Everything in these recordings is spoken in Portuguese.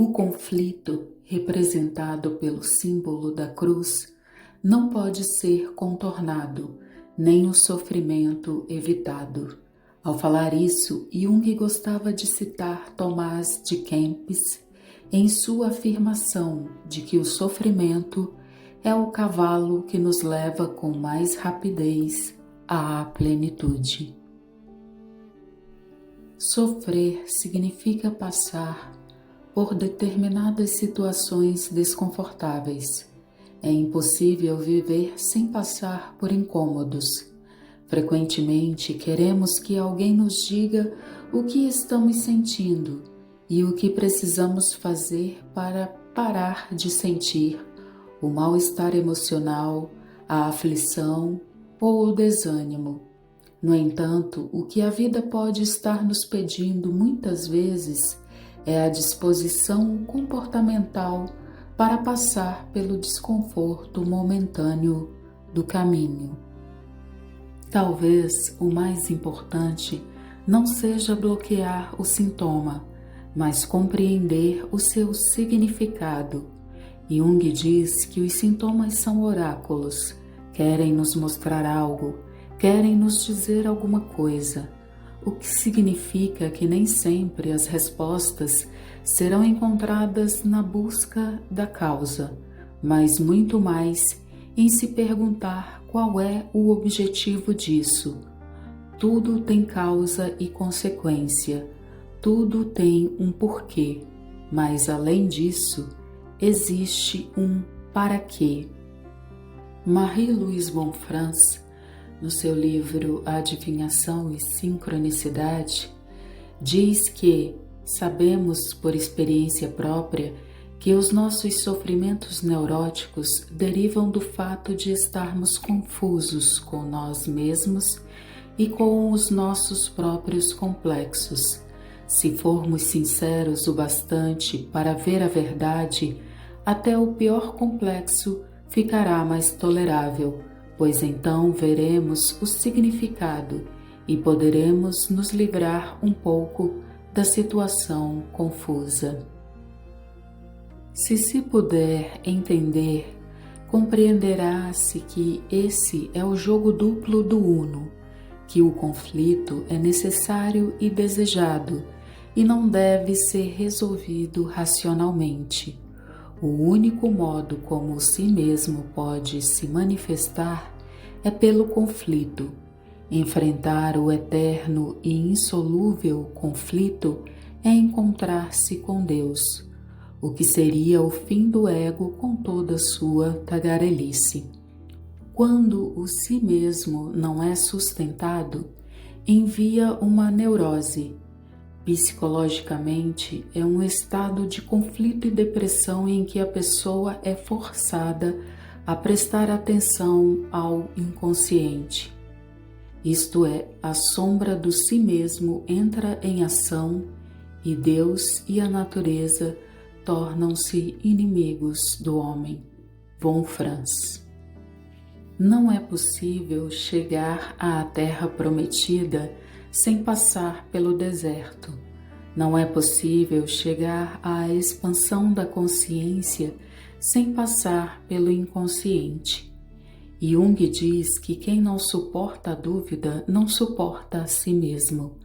O conflito, representado pelo símbolo da cruz, não pode ser contornado, nem o sofrimento evitado. Ao falar isso, Jung gostava de citar Tomás de Kempis em sua afirmação de que o sofrimento é o cavalo que nos leva com mais rapidez à plenitude. Sofrer significa passar por determinadas situações desconfortáveis. É impossível viver sem passar por incômodos. Frequentemente queremos que alguém nos diga o que estamos sentindo e o que precisamos fazer para parar de sentir o mal-estar emocional, a aflição ou o desânimo. No entanto, o que a vida pode estar nos pedindo muitas vezes é a disposição comportamental para passar pelo desconforto momentâneo do caminho. Talvez o mais importante não seja bloquear o sintoma, mas compreender o seu significado. Jung diz que os sintomas são oráculos, querem nos mostrar algo, querem nos dizer alguma coisa, o que significa que nem sempre as respostas serão encontradas na busca da causa, mas muito mais em se perguntar qual é o objetivo disso. Tudo tem causa e consequência, tudo tem um porquê, mas além disso, existe um para quê. Marie-Louise Bonfrance, no seu livro A Adivinhação e Sincronicidade, diz que sabemos por experiência própria que os nossos sofrimentos neuróticos derivam do fato de estarmos confusos com nós mesmos e com os nossos próprios complexos. Se formos sinceros o bastante para ver a verdade, até o pior complexo ficará mais tolerável, pois então veremos o significado e poderemos nos livrar um pouco da situação confusa. Se puder entender, compreenderá-se que esse é o jogo duplo do Uno, que o conflito é necessário e desejado e não deve ser resolvido racionalmente. O único modo como o si mesmo pode se manifestar é pelo conflito. Enfrentar o eterno e insolúvel conflito é encontrar-se com Deus, o que seria o fim do ego com toda sua tagarelice. Quando o si mesmo não é sustentado, envia uma neurose. Psicologicamente, é um estado de conflito e depressão em que a pessoa é forçada a prestar atenção ao inconsciente. Isto é, a sombra do si mesmo entra em ação e Deus e a natureza tornam-se inimigos do homem. Bonfrance. Não é possível chegar à Terra Prometida sem passar pelo deserto. Não é possível chegar à expansão da consciência sem passar pelo inconsciente. Jung diz que quem não suporta a dúvida não suporta a si mesmo.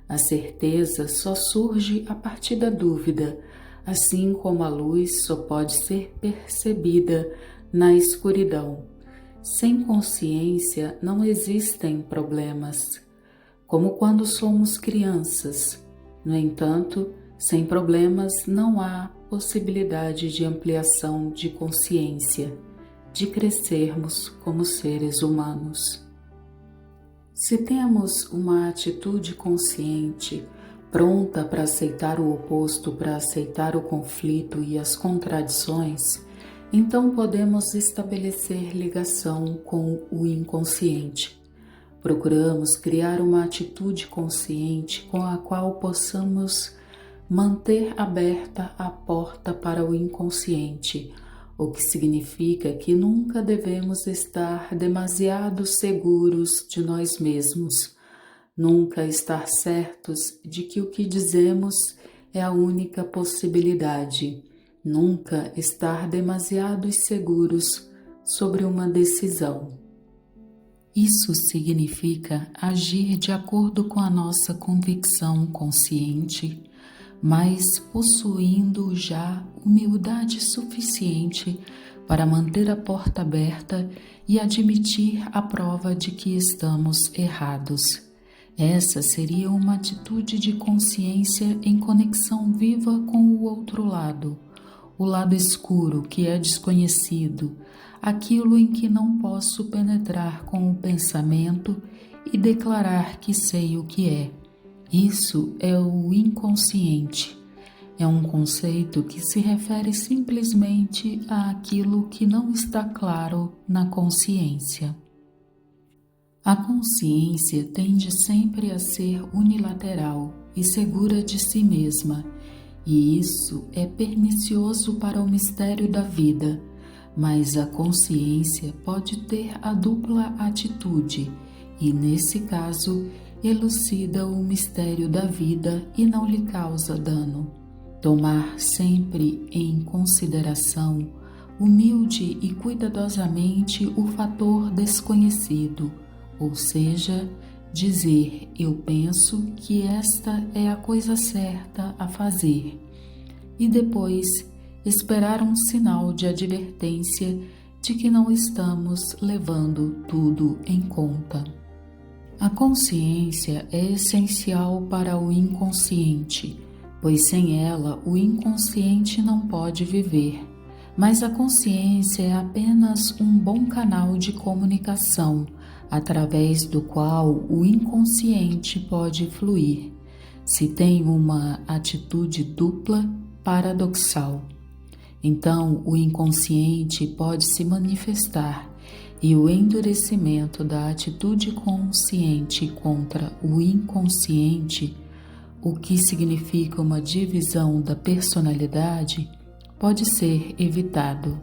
A certeza só surge a partir da dúvida, assim como a luz só pode ser percebida na escuridão. Sem consciência não existem problemas, como quando somos crianças. No entanto, sem problemas não há possibilidade de ampliação de consciência, de crescermos como seres humanos. Se temos uma atitude consciente, pronta para aceitar o oposto, para aceitar o conflito e as contradições, então podemos estabelecer ligação com o inconsciente. Procuramos criar uma atitude consciente com a qual possamos manter aberta a porta para o inconsciente, o que significa que nunca devemos estar demasiado seguros de nós mesmos, nunca estar certos de que o que dizemos é a única possibilidade. Nunca estar demasiado seguros sobre uma decisão. Isso significa agir de acordo com a nossa convicção consciente, mas possuindo já humildade suficiente para manter a porta aberta e admitir a prova de que estamos errados. Essa seria uma atitude de consciência em conexão viva com o outro lado, o lado escuro que é desconhecido, aquilo em que não posso penetrar com o pensamento e declarar que sei o que é. Isso é o inconsciente. É um conceito que se refere simplesmente àquilo que não está claro na consciência. A consciência tende sempre a ser unilateral e segura de si mesma, e isso é pernicioso para o mistério da vida, mas a consciência pode ter a dupla atitude e, nesse caso, elucida o mistério da vida e não lhe causa dano. Tomar sempre em consideração, humilde e cuidadosamente, o fator desconhecido, ou seja, dizer: eu penso que esta é a coisa certa a fazer, e depois esperar um sinal de advertência de que não estamos levando tudo em conta. A consciência é essencial para o inconsciente, pois sem ela o inconsciente não pode viver. Mas a consciência é apenas um bom canal de comunicação, através do qual o inconsciente pode fluir, se tem uma atitude dupla paradoxal. Então, o inconsciente pode se manifestar e o endurecimento da atitude consciente contra o inconsciente, o que significa uma divisão da personalidade, pode ser evitado.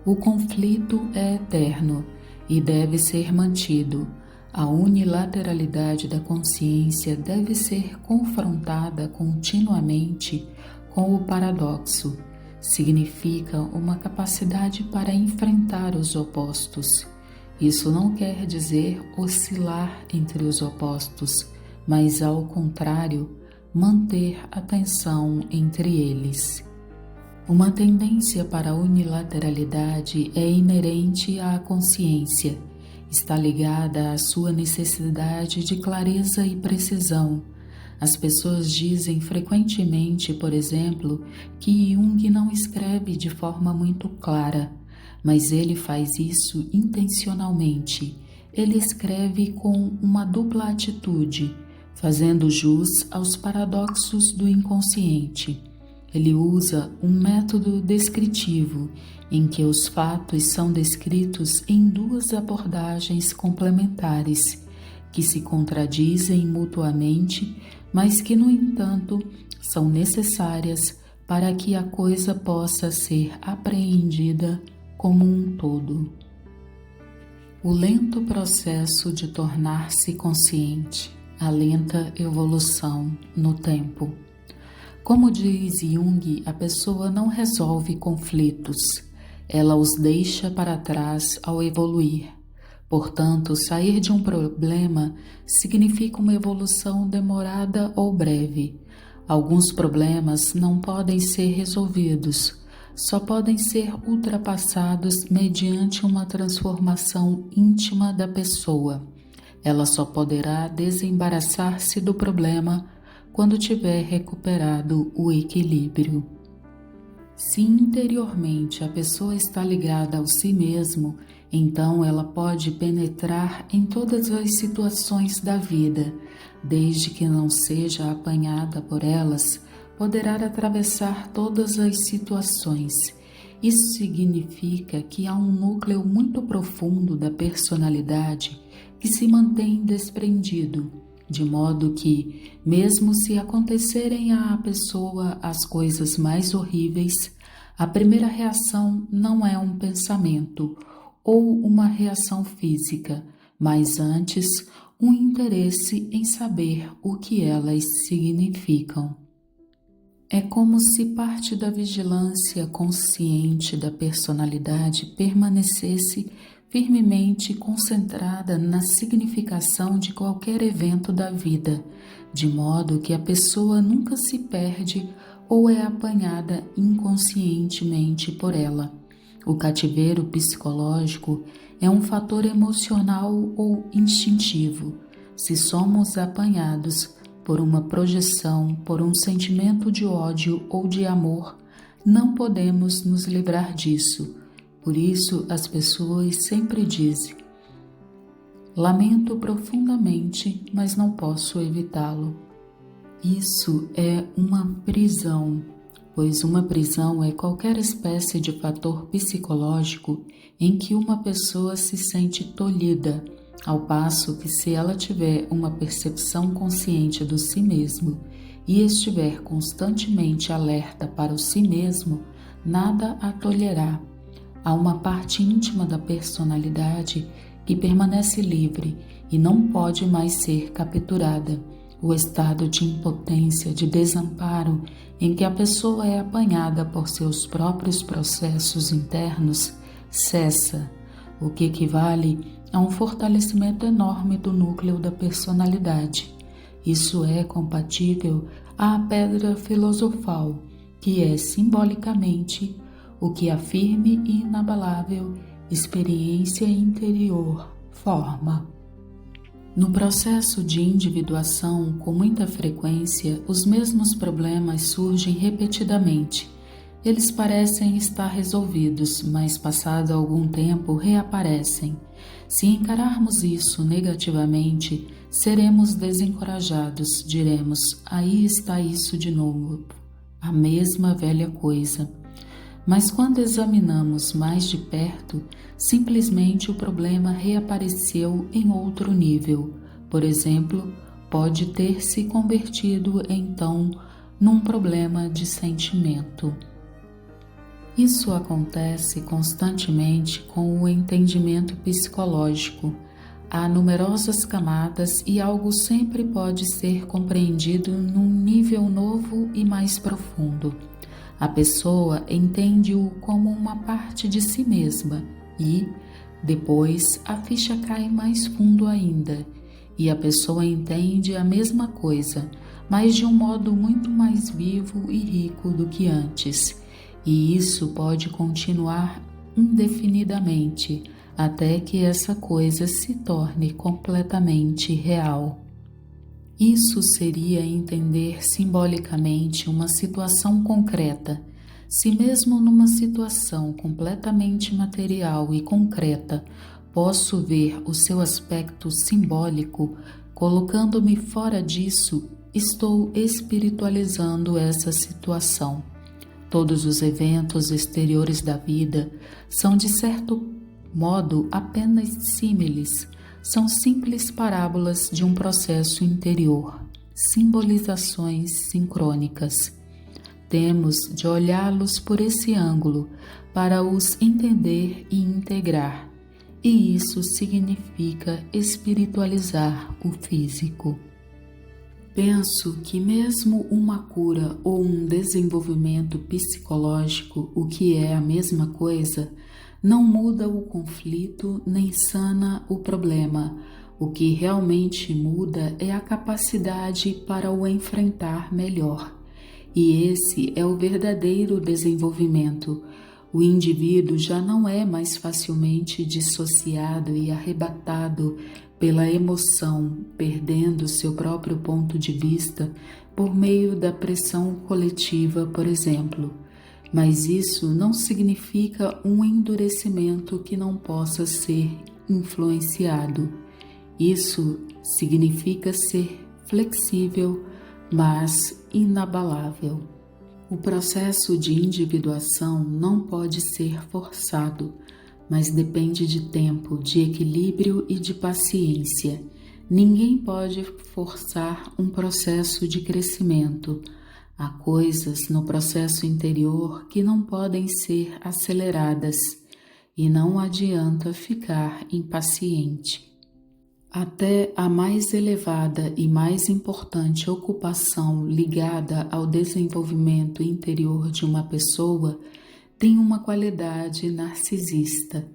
O conflito é eterno e deve ser mantido. A unilateralidade da consciência deve ser confrontada continuamente com o paradoxo. Significa uma capacidade para enfrentar os opostos. Isso não quer dizer oscilar entre os opostos, mas, ao contrário, manter a tensão entre eles. Uma tendência para a unilateralidade é inerente à consciência. Está ligada à sua necessidade de clareza e precisão. As pessoas dizem frequentemente, por exemplo, que Jung não escreve de forma muito clara, mas ele faz isso intencionalmente. Ele escreve com uma dupla atitude, fazendo jus aos paradoxos do inconsciente. Ele usa um método descritivo, em que os fatos são descritos em duas abordagens complementares, que se contradizem mutuamente, mas que, no entanto, são necessárias para que a coisa possa ser apreendida como um todo. O lento processo de tornar-se consciente, a lenta evolução no tempo. Como diz Jung, a pessoa não resolve conflitos, ela os deixa para trás ao evoluir. Portanto, sair de um problema significa uma evolução demorada ou breve. Alguns problemas não podem ser resolvidos, só podem ser ultrapassados mediante uma transformação íntima da pessoa. Ela só poderá desembaraçar-se do problema quando tiver recuperado o equilíbrio. Se interiormente a pessoa está ligada ao si mesmo, então ela pode penetrar em todas as situações da vida, desde que não seja apanhada por elas, poderá atravessar todas as situações. Isso significa que há um núcleo muito profundo da personalidade que se mantém desprendido, de modo que, mesmo se acontecerem à pessoa as coisas mais horríveis, a primeira reação não é um pensamento ou uma reação física, mas antes um interesse em saber o que elas significam. É como se parte da vigilância consciente da personalidade permanecesse firmemente concentrada na significação de qualquer evento da vida, de modo que a pessoa nunca se perde ou é apanhada inconscientemente por ela. O cativeiro psicológico é um fator emocional ou instintivo. Se somos apanhados por uma projeção, por um sentimento de ódio ou de amor, não podemos nos livrar disso. Por isso, as pessoas sempre dizem: lamento profundamente, mas não posso evitá-lo. Isso é uma prisão, pois uma prisão é qualquer espécie de fator psicológico em que uma pessoa se sente tolhida, ao passo que, se ela tiver uma percepção consciente do si mesmo e estiver constantemente alerta para o si mesmo, nada a tolherá. Há uma parte íntima da personalidade que permanece livre e não pode mais ser capturada. O estado de impotência, de desamparo, em que a pessoa é apanhada por seus próprios processos internos, cessa, o que equivale a um fortalecimento enorme do núcleo da personalidade. Isso é compatível à pedra filosofal, que é simbolicamente o que a firme e inabalável experiência interior forma. No processo de individuação, com muita frequência, os mesmos problemas surgem repetidamente. Eles parecem estar resolvidos, mas passado algum tempo reaparecem. Se encararmos isso negativamente, seremos desencorajados, diremos: aí está isso de novo, a mesma velha coisa. Mas quando examinamos mais de perto, simplesmente o problema reapareceu em outro nível. Por exemplo, pode ter se convertido então num problema de sentimento. Isso acontece constantemente com o entendimento psicológico. Há numerosas camadas e algo sempre pode ser compreendido num nível novo e mais profundo. A pessoa entende-o como uma parte de si mesma e, depois, a ficha cai mais fundo ainda e a pessoa entende a mesma coisa, mas de um modo muito mais vivo e rico do que antes. E isso pode continuar indefinidamente até que essa coisa se torne completamente real. Isso seria entender simbolicamente uma situação concreta. Se mesmo numa situação completamente material e concreta posso ver o seu aspecto simbólico, colocando-me fora disso, estou espiritualizando essa situação. Todos os eventos exteriores da vida são, de certo modo, apenas símiles. São simples parábolas de um processo interior, simbolizações sincrônicas. Temos de olhá-los por esse ângulo para os entender e integrar, e isso significa espiritualizar o físico. Penso que mesmo uma cura ou um desenvolvimento psicológico, o que é a mesma coisa, não muda o conflito nem sana o problema. O que realmente muda é a capacidade para o enfrentar melhor. E esse é o verdadeiro desenvolvimento. O indivíduo já não é mais facilmente dissociado e arrebatado pela emoção, perdendo seu próprio ponto de vista por meio da pressão coletiva, por exemplo. Mas isso não significa um endurecimento que não possa ser influenciado. Isso significa ser flexível, mas inabalável. O processo de individuação não pode ser forçado, mas depende de tempo, de equilíbrio e de paciência. Ninguém pode forçar um processo de crescimento. Há coisas no processo interior que não podem ser aceleradas e não adianta ficar impaciente. Até a mais elevada e mais importante ocupação ligada ao desenvolvimento interior de uma pessoa tem uma qualidade narcisista,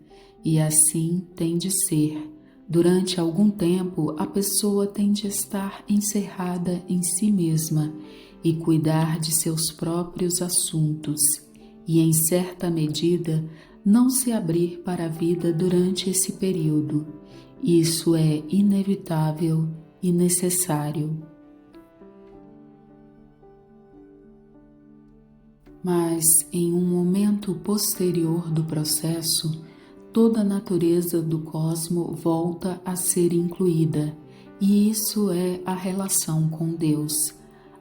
e assim tem de ser. Durante algum tempo, a pessoa tem de estar encerrada em si mesma e cuidar de seus próprios assuntos, e em certa medida não se abrir para a vida durante esse período. Isso é inevitável e necessário. Mas, em um momento posterior do processo, toda a natureza do cosmo volta a ser incluída, e isso é a relação com Deus,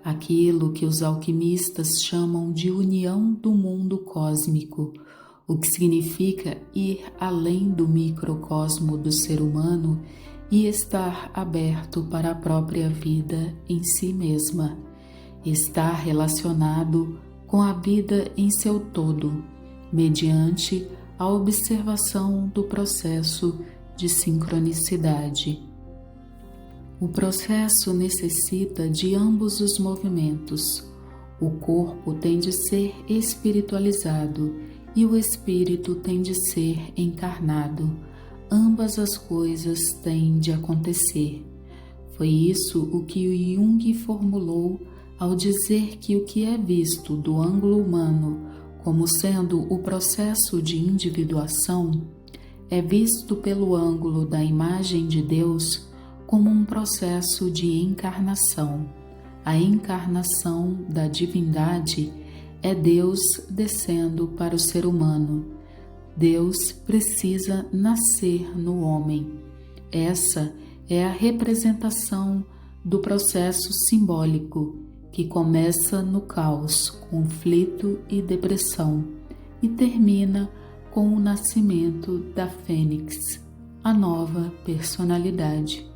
aquilo que os alquimistas chamam de união do mundo cósmico, o que significa ir além do microcosmo do ser humano e estar aberto para a própria vida em si mesma. Está relacionado com a vida em seu todo, mediante a observação do processo de sincronicidade. O processo necessita de ambos os movimentos. O corpo tem de ser espiritualizado e o espírito tem de ser encarnado. Ambas as coisas têm de acontecer. Foi isso o que o Jung formulou ao dizer que o que é visto do ângulo humano como sendo o processo de individuação é visto pelo ângulo da imagem de Deus como um processo de encarnação. A encarnação da divindade é Deus descendo para o ser humano. Deus precisa nascer no homem. Essa é a representação do processo simbólico que começa no caos, conflito e depressão e termina com o nascimento da Fênix, a nova personalidade.